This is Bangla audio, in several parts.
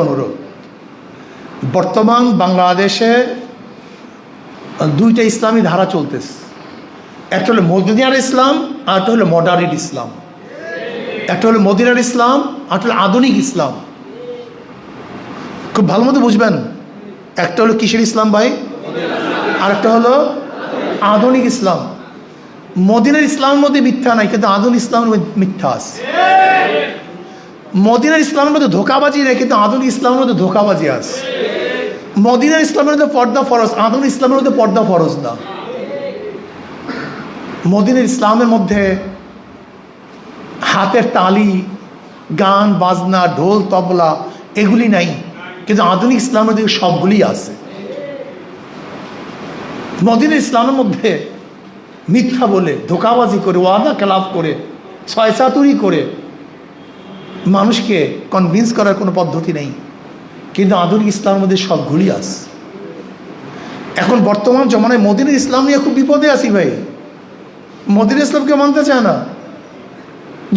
অনুরোধ, বর্তমান বাংলাদেশে দুইটা ইসলামী ধারা চলতেছে। একটা হলো মদিনার ইসলাম, আর একটা হলো মডার্ন ইসলাম। একটা হলো মদিনার ইসলাম, আর একটা হলো আধুনিক ইসলাম। খুব ভালো মতো বুঝবেন, একটা হলো কিসের ইসলাম ভাই, আর একটা হলো আধুনিক ইসলাম। মদিনার ইসলামের মধ্যে মিথ্যা নাই, কিন্তু আধুনিক ইসলামের মধ্যে মিথ্যা আছে। মদিনার ইসলামের মধ্যে ধোঁকাবাজি নেই, কিন্তু আধুনিক ইসলামের মধ্যে ধোঁকাবাজি আছে। মদিনার ইসলামের মধ্যে পর্দা ফরজ, আধুনিক ইসলামের মধ্যে পর্দা ফরজ না। মদিনার ইসলামের মধ্যে হাতের তালি, গান বাজনা, ঢোল তবলা এগুলি নাই, কিন্তু আধুনিক ইসলামের মধ্যে সবগুলি আছে। মদিনার ইসলামের মধ্যে মিথ্যা বলে, ধোঁকাবাজি করে, ওয়াদা খেলাফ করে, ছয়চাতুরি করে মানুষকে কনভিন্স করার কোনো পদ্ধতি নেই, কিন্তু আধুনিক ইসলামের মধ্যে সবগুলি আছে। এখন বর্তমান জমানায় মদিনার ইসলাম নিয়ে খুব বিপদে আছি ভাই। মদিনার ইসলামকে মানতে চায় না।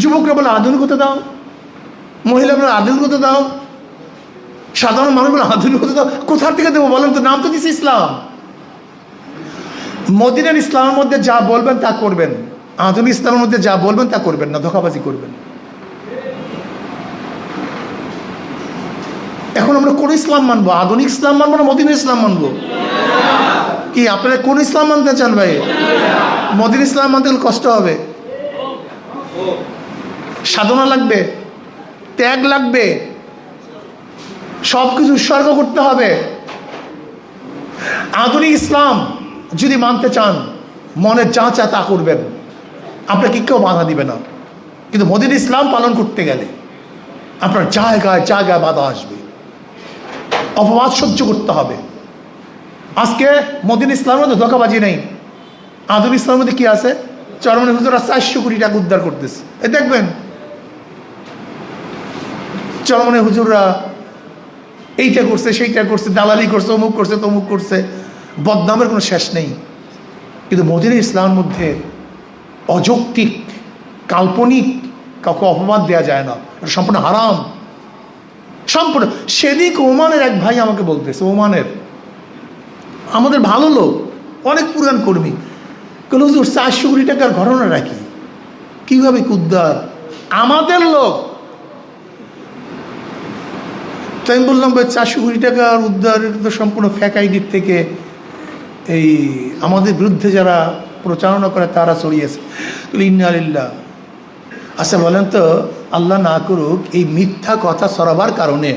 যুবকরা বলে আধুনিকতা দাও, মহিলা বলে আধুনিকতা দাও, সাধারণ মানুষ বলে আধুনিকতা দাও। কোথার থেকে দেবো বলেন তো? নাম তো দিচ্ছে ইসলাম। মদিনার ইসলামের মধ্যে যা বলবেন তা করবেন, আধুনিক ইসলামের মধ্যে যা বলবেন তা করবেন না, ধোঁকাবাজি করবেন। এখন আমরা কোন ইসলাম মানবো? আধুনিক ইসলাম মানবো না মদিনার ইসলাম মানবো? কি আপনারা কোন ইসলাম মানতে চান ভাই? মদিনার ইসলাম মানতে গেলে কষ্ট হবে, সাধনা লাগবে, ত্যাগ লাগবে, সব কিছু উৎসর্গ করতে হবে। আধুনিক ইসলাম যদি মানতে চান, মনে যা চা তা করবেন, আপনাকে কেউ বাধা দিবে না। কিন্তু মদিনার ইসলাম পালন করতে গেলে আপনার জায়গায় জায়গায় বাধা আসবে, অপবাদ সহ্য করতে হবে। আজকে মদিনার ইসলামের মধ্যে ধোঁকাবাজি নেই, আধুনিক ইসলামের মধ্যে কি আছে? চরমনাই হুজুররা 400 কোটি টাকা উদ্ধার করতেছে। এ দেখবেন চরমনাই হুজুররা এইটা করছে, সেইটা করছে, দালালি করছে, অমুক করছে, তমুক করছে, বদনামের কোনো শেষ নেই। কিন্তু মদিনার ইসলামের মধ্যে অযৌক্তিক, কাল্পনিক কাউকে অপবাদ দেওয়া যায় না, এটা সম্পূর্ণ হারাম, সম্পূর্ণ। সেদিক ওমানের এক ভাই আমাকে বলতেছে, ওমানের আমাদের ভালো লোক, অনেক পুরান কর্মী, কেন হুজুর 400 কোটি টাকার ঘটনা রাখি কীভাবে উদ্ধার? আমাদের লোক। তাই আমি বললাম ভাই 400 কোটি টাকার উদ্ধার তো সম্পূর্ণ ফেক আইডির থেকে এই আমাদের বিরুদ্ধে যারা প্রচারণা করে তারা ছড়িয়েছে। ইন্না লিল্লাহ। আচ্ছা বলেন তো, আল্লাহ না করুক এই মিথ্যা কথা ছড়াবার কারণে